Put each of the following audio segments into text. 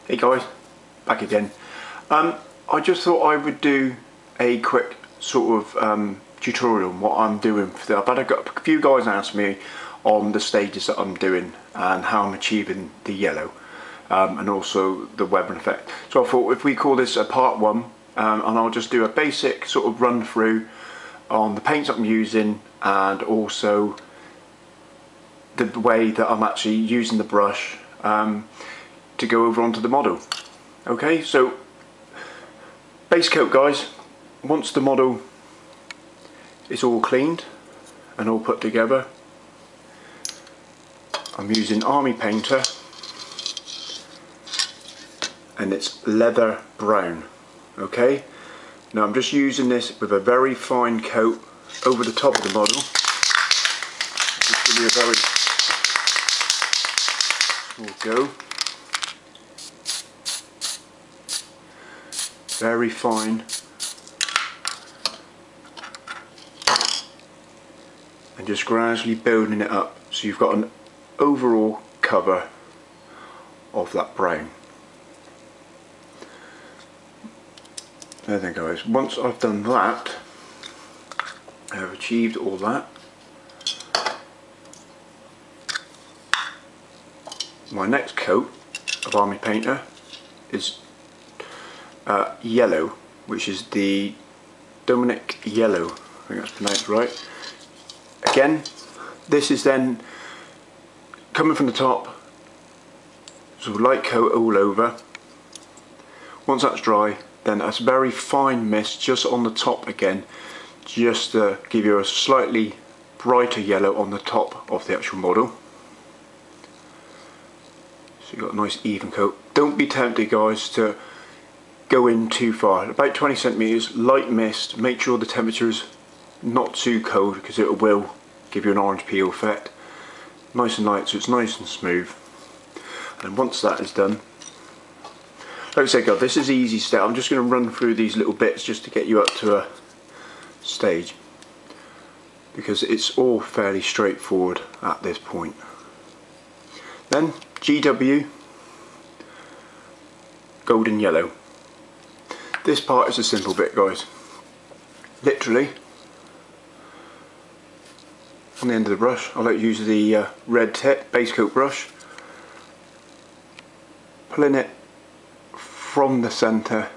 Hey guys, back again. I just thought I would do a quick sort of tutorial on what I'm doing. I've had a few guys ask me on the stages that I'm doing and how I'm achieving the yellow and also the webbing effect. So I thought if we call this a part one, and I'll just do a basic sort of run through on the paints I'm using and also the way that I'm actually using the brush to go over onto the model. Okay, so base coat guys, once the model is all cleaned and all put together, I'm using Army Painter and it's leather brown. Okay, now I'm just using this with a very fine coat over the top of the model. Just give you a very small go. Very fine, and just gradually building it up so you've got an overall cover of that brown. There then guys, once I've done that, I've achieved all that, my next coat of Army Painter is yellow, which is the Dominic Yellow, I think that's pronounced right. Again, this is then coming from the top, so light coat all over. Once that's dry, then a very fine mist just on the top again, just to give you a slightly brighter yellow on the top of the actual model. So you've got a nice even coat. Don't be tempted guys to go in too far. About 20 centimeters, light mist. Make sure the temperature is not too cold because it will give you an orange peel effect. Nice and light, so it's nice and smooth. And once that is done, like I said, guys, this is easy step. I'm just going to run through these little bits just to get you up to a stage, because it's all fairly straightforward at this point. Then GW golden yellow. This part is a simple bit guys. Literally on the end of the brush, I like to use the red tip base coat brush, pulling it from the centre,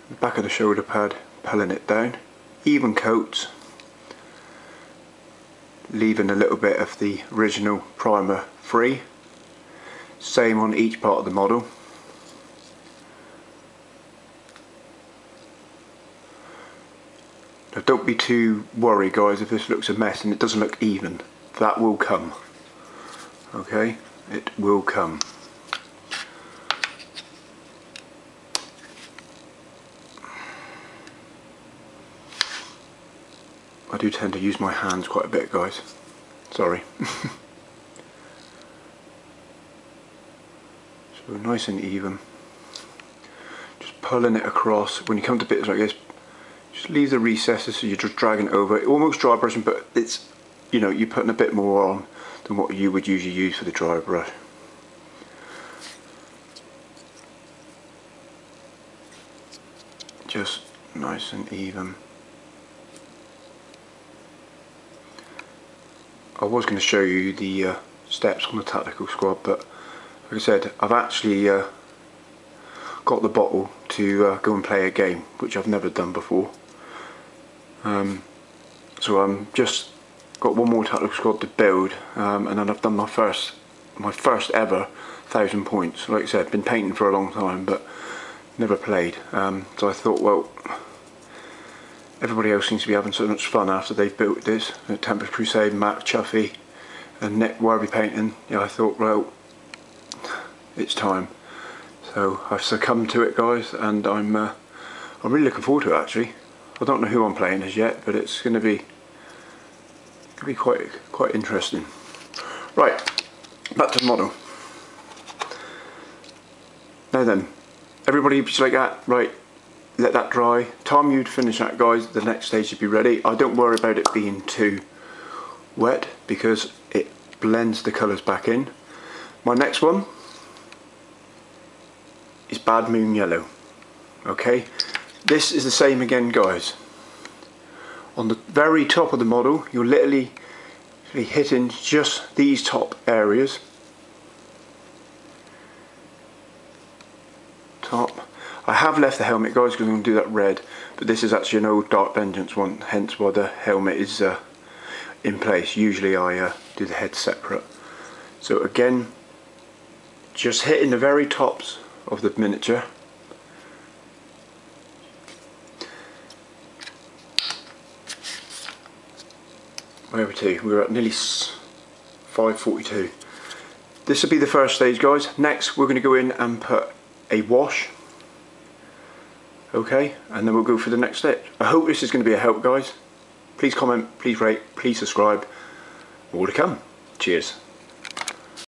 the back of the shoulder pad, pulling it down, even coats, leaving a little bit of the original primer free. Same on each part of the model. Now don't be too worried guys if this looks a mess and it doesn't look even. That will come. Okay, it will come. I do tend to use my hands quite a bit guys, sorry. So nice and even, just pulling it across. When you come to bits like this, just leave the recesses so you're just dragging it over. Almost dry brushing, but it's, you know, you're putting a bit more on than what you would usually use for the dry brush. Just nice and even. I was going to show you the steps on the tactical squad, but like I said, I've actually got the bottle to go and play a game, which I've never done before. So I'm just got one more tactical squad to build, and then I've done my first ever 1,000 points. Like I said, been painting for a long time, but never played. So I thought, well, everybody else seems to be having so much fun after they've built this. Tempest Crusade, Matt, Chuffy, and Nick Warby painting. Yeah, I thought, well, it's time. So I've succumbed to it, guys, and I'm really looking forward to it. Actually, I don't know who I'm playing as yet, but it's going to be quite interesting. Right, back to the model. Now then, everybody just like that, right? Let that dry. Time you'd finish that, guys, the next stage should be ready. I don't worry about it being too wet because it blends the colours back in. My next one is Bad Moon Yellow. Okay, this is the same again, guys. On the very top of the model, you're literally hitting just these top areas. Top. I have left the helmet, guys, because I'm going to do that red, but this is actually an old Dark Vengeance one, hence why the helmet is in place. Usually I do the head separate. So again, just hitting the very tops of the miniature. Where are we to? We're at nearly 542. This will be the first stage, guys. Next we're going to go in and put a wash. Okay, and then we'll go for the next step. I hope this is going to be a help, guys. Please comment, please rate, please subscribe. More to come. Cheers.